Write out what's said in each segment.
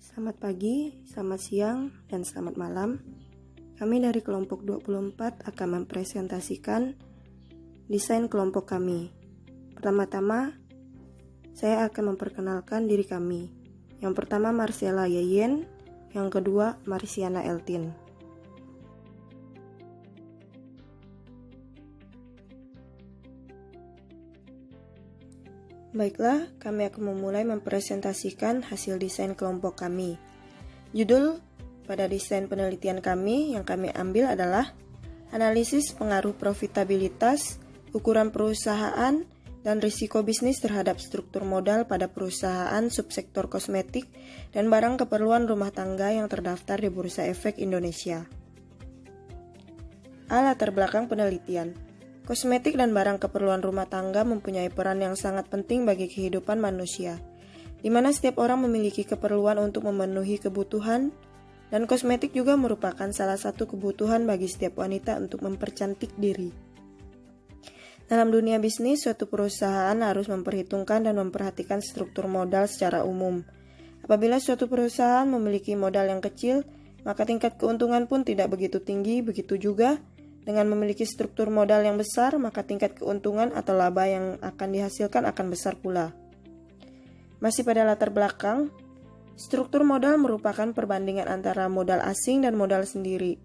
Selamat pagi, selamat siang, dan selamat malam. Kami dari kelompok 24 akan mempresentasikan desain kelompok kami. Pertama-tama, saya akan memperkenalkan diri kami. Yang pertama Marcella Yeyen, yang kedua Marsiana Eltin. Baiklah, kami akan memulai mempresentasikan hasil desain kelompok kami. Judul pada desain penelitian kami yang kami ambil adalah analisis pengaruh profitabilitas, ukuran perusahaan, dan risiko bisnis terhadap struktur modal pada perusahaan subsektor kosmetik dan barang keperluan rumah tangga yang terdaftar di Bursa Efek Indonesia. Latar belakang penelitian. Kosmetik dan barang keperluan rumah tangga mempunyai peran yang sangat penting bagi kehidupan manusia, di mana setiap orang memiliki keperluan untuk memenuhi kebutuhan, dan kosmetik juga merupakan salah satu kebutuhan bagi setiap wanita untuk mempercantik diri. Dalam dunia bisnis, suatu perusahaan harus memperhitungkan dan memperhatikan struktur modal secara umum. Apabila suatu perusahaan memiliki modal yang kecil, maka tingkat keuntungan pun tidak begitu tinggi, begitu juga dengan memiliki struktur modal yang besar, maka tingkat keuntungan atau laba yang akan dihasilkan akan besar pula. Masih pada latar belakang, struktur modal merupakan perbandingan antara modal asing dan modal sendiri.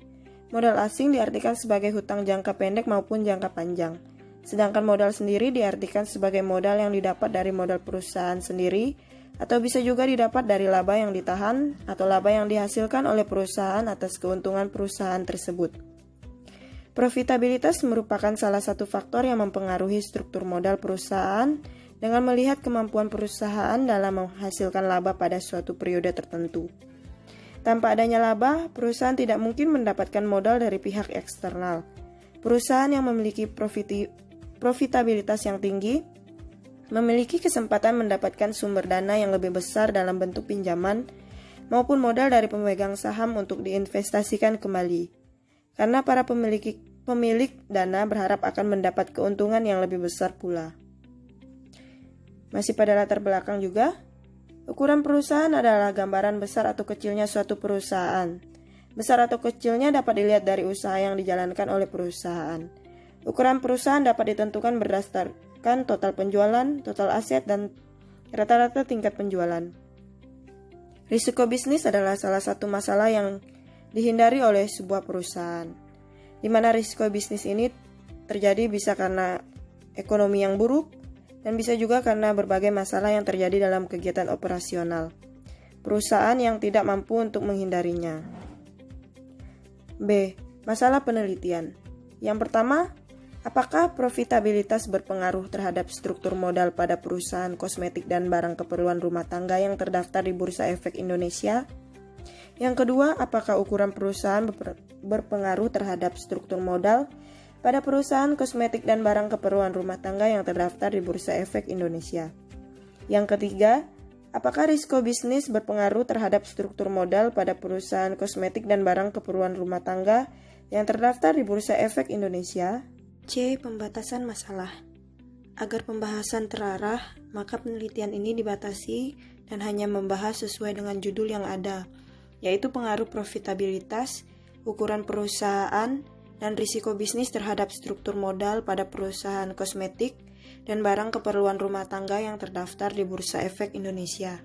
Modal asing diartikan sebagai hutang jangka pendek maupun jangka panjang. Sedangkan modal sendiri diartikan sebagai modal yang didapat dari modal perusahaan sendiri, atau bisa juga didapat dari laba yang ditahan atau laba yang dihasilkan oleh perusahaan atas keuntungan perusahaan tersebut. Profitabilitas merupakan salah satu faktor yang mempengaruhi struktur modal perusahaan dengan melihat kemampuan perusahaan dalam menghasilkan laba pada suatu periode tertentu. Tanpa adanya laba, perusahaan tidak mungkin mendapatkan modal dari pihak eksternal. Perusahaan yang memiliki profitabilitas yang tinggi memiliki kesempatan mendapatkan sumber dana yang lebih besar dalam bentuk pinjaman maupun modal dari pemegang saham untuk diinvestasikan kembali. Karena para pemilik dana berharap akan mendapat keuntungan yang lebih besar pula. Masih pada latar belakang juga, ukuran perusahaan adalah gambaran besar atau kecilnya suatu perusahaan. Besar atau kecilnya dapat dilihat dari usaha yang dijalankan oleh perusahaan. Ukuran perusahaan dapat ditentukan berdasarkan total penjualan, total aset, dan rata-rata tingkat penjualan. Risiko bisnis adalah salah satu masalah yang dihindari oleh sebuah perusahaan, di mana risiko bisnis ini terjadi bisa karena ekonomi yang buruk dan bisa juga karena berbagai masalah yang terjadi dalam kegiatan operasional perusahaan yang tidak mampu untuk menghindarinya. B. Masalah penelitian. Yang pertama, apakah profitabilitas berpengaruh terhadap struktur modal pada perusahaan kosmetik dan barang keperluan rumah tangga yang terdaftar di Bursa Efek Indonesia? Yang kedua, apakah ukuran perusahaan berpengaruh terhadap struktur modal pada perusahaan kosmetik dan barang keperluan rumah tangga yang terdaftar di Bursa Efek Indonesia? Yang ketiga, apakah risiko bisnis berpengaruh terhadap struktur modal pada perusahaan kosmetik dan barang keperluan rumah tangga yang terdaftar di Bursa Efek Indonesia? C. Pembatasan masalah. Agar pembahasan terarah, maka penelitian ini dibatasi dan hanya membahas sesuai dengan judul yang ada, yaitu pengaruh profitabilitas, ukuran perusahaan, dan risiko bisnis terhadap struktur modal pada perusahaan kosmetik dan barang keperluan rumah tangga yang terdaftar di Bursa Efek Indonesia.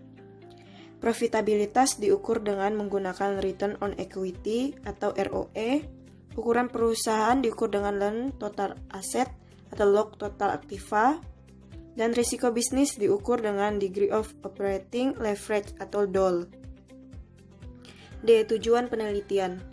Profitabilitas diukur dengan menggunakan Return on Equity atau ROE, ukuran perusahaan diukur dengan Ln Total Asset atau Log Total Aktiva, dan risiko bisnis diukur dengan Degree of Operating Leverage atau DOL. D. Tujuan penelitian.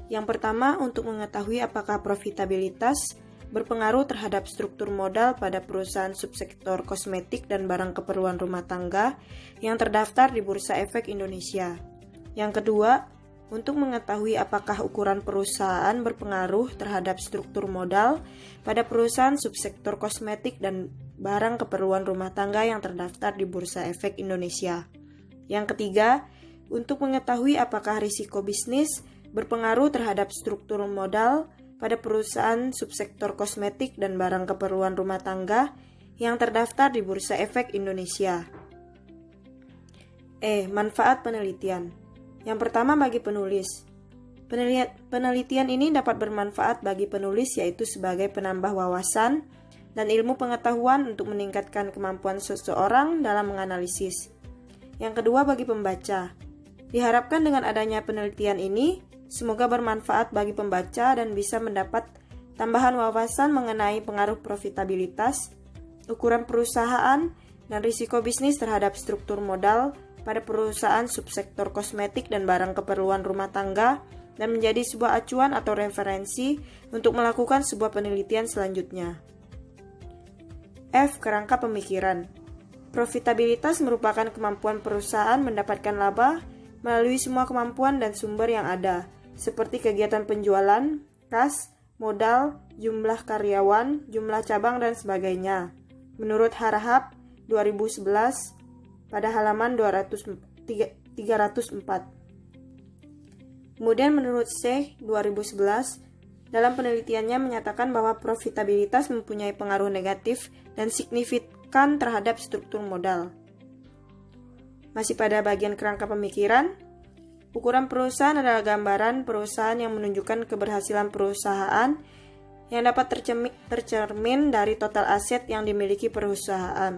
Yang pertama, untuk mengetahui apakah profitabilitas berpengaruh terhadap struktur modal pada perusahaan subsektor kosmetik dan barang keperluan rumah tangga yang terdaftar di Bursa Efek Indonesia. Yang kedua, untuk mengetahui apakah ukuran perusahaan berpengaruh terhadap struktur modal pada perusahaan subsektor kosmetik dan barang keperluan rumah tangga yang terdaftar di Bursa Efek Indonesia. Yang ketiga, untuk mengetahui apakah risiko bisnis berpengaruh terhadap struktur modal pada perusahaan subsektor kosmetik dan barang keperluan rumah tangga yang terdaftar di Bursa Efek Indonesia. Manfaat penelitian. Yang pertama bagi penulis. Penelitian ini dapat bermanfaat bagi penulis yaitu sebagai penambah wawasan dan ilmu pengetahuan untuk meningkatkan kemampuan seseorang dalam menganalisis. Yang kedua bagi pembaca. Diharapkan dengan adanya penelitian ini, semoga bermanfaat bagi pembaca dan bisa mendapat tambahan wawasan mengenai pengaruh profitabilitas, ukuran perusahaan, dan risiko bisnis terhadap struktur modal pada perusahaan subsektor kosmetik dan barang keperluan rumah tangga dan menjadi sebuah acuan atau referensi untuk melakukan sebuah penelitian selanjutnya. F. Kerangka pemikiran. Profitabilitas merupakan kemampuan perusahaan mendapatkan laba melalui semua kemampuan dan sumber yang ada, seperti kegiatan penjualan, kas, modal, jumlah karyawan, jumlah cabang, dan sebagainya. Menurut Harahap 2011 pada halaman 304. Kemudian menurut Sheikh 2011, dalam penelitiannya menyatakan bahwa profitabilitas mempunyai pengaruh negatif dan signifikan terhadap struktur modal. Masih pada bagian kerangka pemikiran, ukuran perusahaan adalah gambaran perusahaan yang menunjukkan keberhasilan perusahaan yang dapat tercermin dari total aset yang dimiliki perusahaan.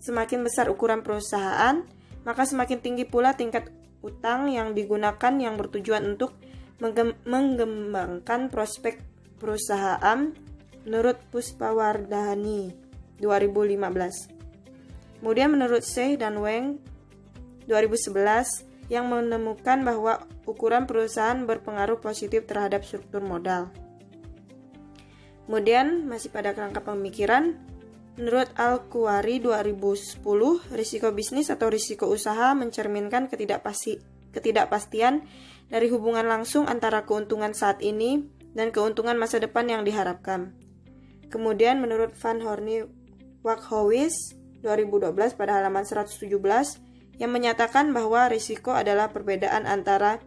Semakin besar ukuran perusahaan, maka semakin tinggi pula tingkat utang yang digunakan yang bertujuan untuk mengembangkan prospek perusahaan menurut Puspawardhani 2015. Kemudian menurut Sheikh dan Weng 2011 yang menemukan bahwa ukuran perusahaan berpengaruh positif terhadap struktur modal. Kemudian masih pada kerangka pemikiran, menurut Al-Kuwari 2010, risiko bisnis atau risiko usaha mencerminkan ketidakpastian dari hubungan langsung antara keuntungan saat ini dan keuntungan masa depan yang diharapkan. Kemudian menurut Van Horny-Waghowicz 2012 pada halaman 117 yang menyatakan bahwa risiko adalah perbedaan antara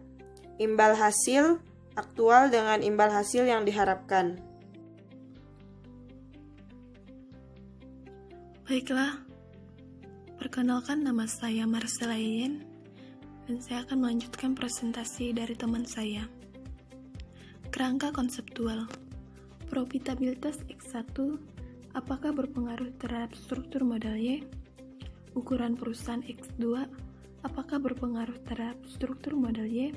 imbal hasil aktual dengan imbal hasil yang diharapkan. Baiklah, perkenalkan nama saya Marcella Yen, dan saya akan melanjutkan presentasi dari teman saya. Kerangka konseptual. Profitabilitas X1, apakah berpengaruh terhadap struktur modal Y? Ukuran perusahaan X2, apakah berpengaruh terhadap struktur modal Y?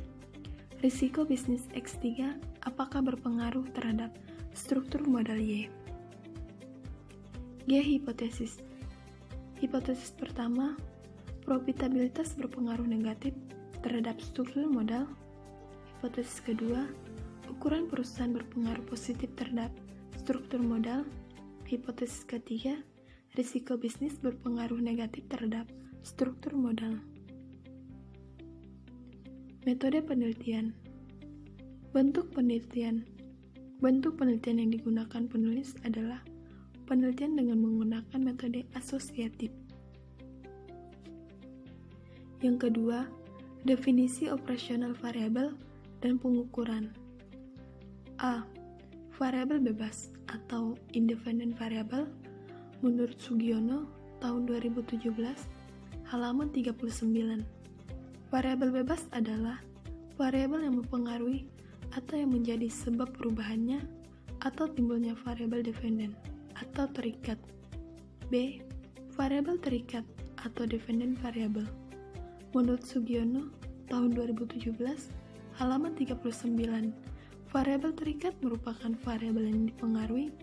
Risiko bisnis X3, apakah berpengaruh terhadap struktur modal Y? G. Hipotesis. Hipotesis pertama, profitabilitas berpengaruh negatif terhadap struktur modal. Hipotesis kedua, ukuran perusahaan berpengaruh positif terhadap struktur modal. Hipotesis ketiga, risiko bisnis berpengaruh negatif terhadap struktur modal. Metode penelitian. Bentuk penelitian. Bentuk penelitian yang digunakan penulis adalah penelitian dengan menggunakan metode asosiatif. Yang kedua, definisi operasional variabel dan pengukuran. A. Variabel bebas atau independent variable menurut Sugiono tahun 2017 halaman 39. Variabel bebas adalah variabel yang mempengaruhi atau yang menjadi sebab perubahannya atau timbulnya variabel dependent atau terikat. B. Variabel terikat atau dependent variable. Menurut Sugiono, tahun 2017, halaman 39, variabel terikat merupakan variabel yang dipengaruhi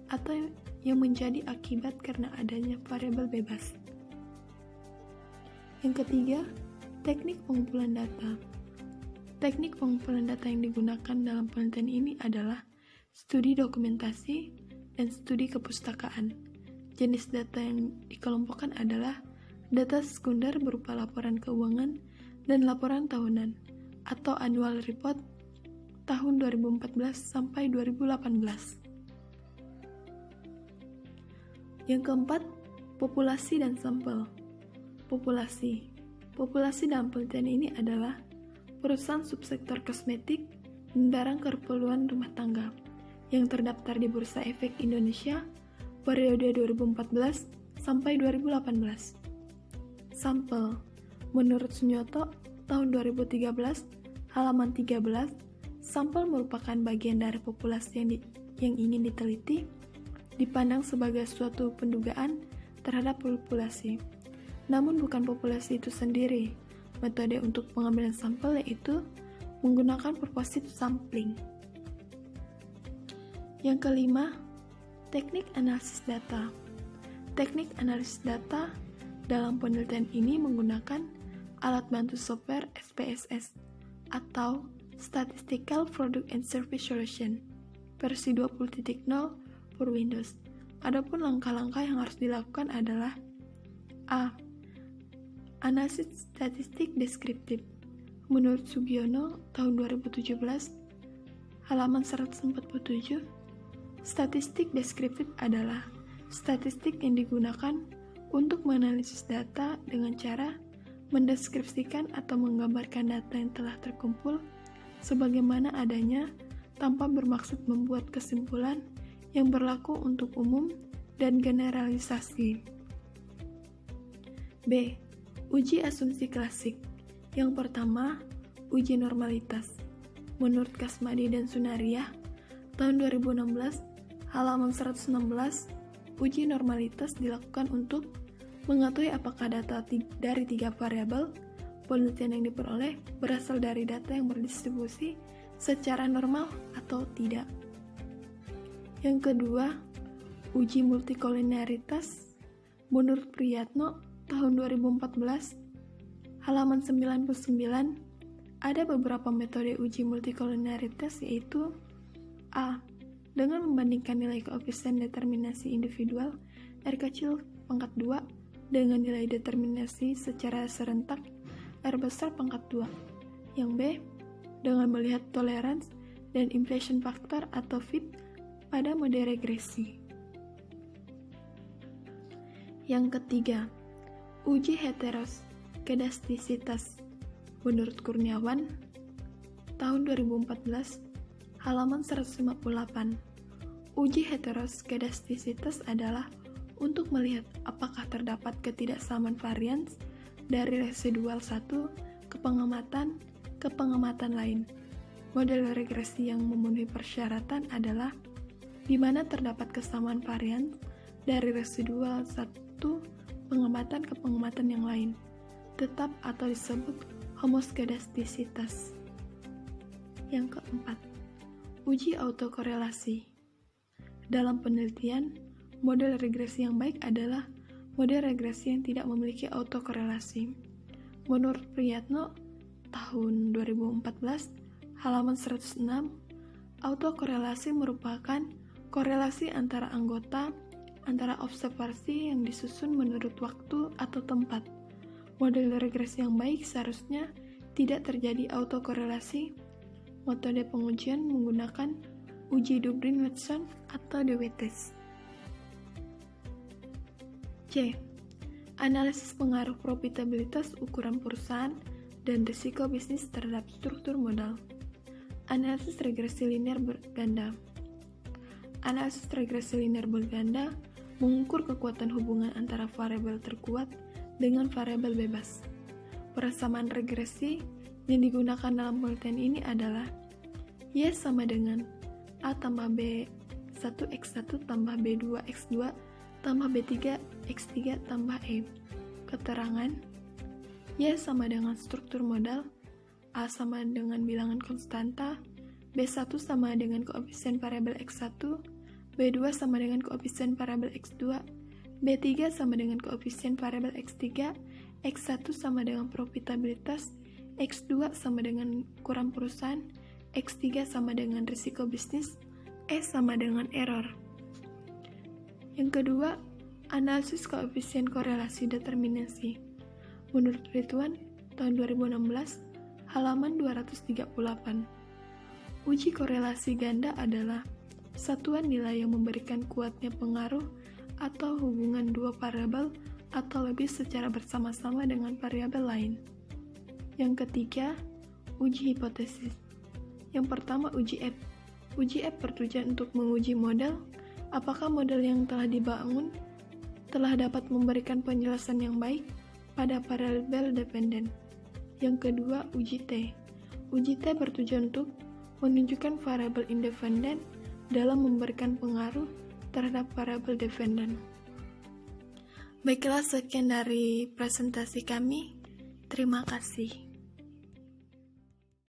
atau yang menjadi akibat karena adanya variabel bebas. Yang ketiga, teknik pengumpulan data. Teknik pengumpulan data yang digunakan dalam penelitian ini adalah studi dokumentasi dan studi kepustakaan. Jenis data yang dikelompokkan adalah data sekunder berupa laporan keuangan dan laporan tahunan atau annual report tahun 2014 sampai 2018. Yang keempat, populasi dan sampel. Populasi. Populasi dalam penelitian ini adalah perusahaan subsektor kosmetik dan barang keperluan rumah tangga yang terdaftar di Bursa Efek Indonesia periode 2014 sampai 2018. Sampel. Menurut Sunyoto, tahun 2013, halaman 13, sampel merupakan bagian dari populasi yang ingin diteliti, dipandang sebagai suatu pendugaan terhadap populasi. Namun bukan populasi itu sendiri. Metode untuk pengambilan sampel yaitu menggunakan purposive sampling. Yang kelima, teknik analisis data. Teknik analisis data dalam penelitian ini menggunakan alat bantu software SPSS atau Statistical Product and Service Solution versi 20.0 for Windows. Adapun langkah-langkah yang harus dilakukan adalah A. Analisis statistik deskriptif. Menurut Sugiono, tahun 2017, halaman 147, statistik deskriptif adalah statistik yang digunakan untuk menganalisis data dengan cara mendeskripsikan atau menggambarkan data yang telah terkumpul sebagaimana adanya tanpa bermaksud membuat kesimpulan yang berlaku untuk umum dan generalisasi. B. Uji asumsi klasik. Yang pertama, uji normalitas. Menurut Kasmadi dan Sunariah, tahun 2016, halaman 116, uji normalitas dilakukan untuk mengetahui apakah data dari 3 variabel penelitian yang diperoleh berasal dari data yang berdistribusi secara normal atau tidak. Yang kedua, uji multikoliniaritas. Menurut Priyatno, tahun 2014, halaman 99, ada beberapa metode uji multikoliniaritas yaitu A. Dengan membandingkan nilai koefisien determinasi individual R kecil pangkat 2 dengan nilai determinasi secara serentak R besar pangkat 2. Yang B. Dengan melihat tolerance dan inflation factor atau fit pada mode regresi. Yang ketiga, uji heteroskedastisitas. Menurut Kurniawan, tahun 2014, halaman 158. Uji heteroskedastisitas adalah untuk melihat apakah terdapat ketidaksamaan varian dari residual satu ke pengamatan lain. Model regresi yang memenuhi persyaratan adalah di mana terdapat kesamaan varian dari residual satu pengamatan ke pengamatan yang lain, tetap atau disebut homoskedastisitas. Yang keempat, uji autokorelasi. Dalam penelitian, model regresi yang baik adalah model regresi yang tidak memiliki autokorelasi. Menurut Priyatno, tahun 2014, halaman 106, autokorelasi merupakan korelasi antara anggota antara observasi yang disusun menurut waktu atau tempat. Model regresi yang baik seharusnya tidak terjadi autokorelasi. Metode pengujian menggunakan uji Dubrin-Watson atau Dewey Test. C. Analisis pengaruh profitabilitas ukuran perusahaan dan risiko bisnis terhadap struktur modal. Analisis regresi linear berganda. Analisis regresi linear berganda mengukur kekuatan hubungan antara variabel terkuat dengan variabel bebas. Persamaan regresi yang digunakan dalam penelitian ini adalah Y sama dengan A tambah B1x1 tambah B2x2 tambah B3x3 tambah E. Keterangan Y sama dengan struktur modal, A sama dengan bilangan konstanta, B1 sama dengan koefisien variabel X1, B2 sama dengan koefisien variabel X2, B3 sama dengan koefisien variabel X3, X1 sama dengan profitabilitas, X2 sama dengan ukuran perusahaan, X3 sama dengan risiko bisnis, E sama dengan error. Yang kedua, analisis koefisien korelasi determinasi. Menurut Ridwan, tahun 2016, halaman 238. Uji korelasi ganda adalah satuan nilai yang memberikan kuatnya pengaruh atau hubungan dua variabel atau lebih secara bersama-sama dengan variabel lain. Yang ketiga, uji hipotesis. Yang pertama, uji F. Uji F bertujuan untuk menguji model, apakah model yang telah dibangun telah dapat memberikan penjelasan yang baik pada variabel dependen. Yang kedua, uji T. Uji T bertujuan untuk menunjukkan variabel independen dalam memberikan pengaruh terhadap variabel dependen. Baiklah, sekian dari presentasi kami. Terima kasih.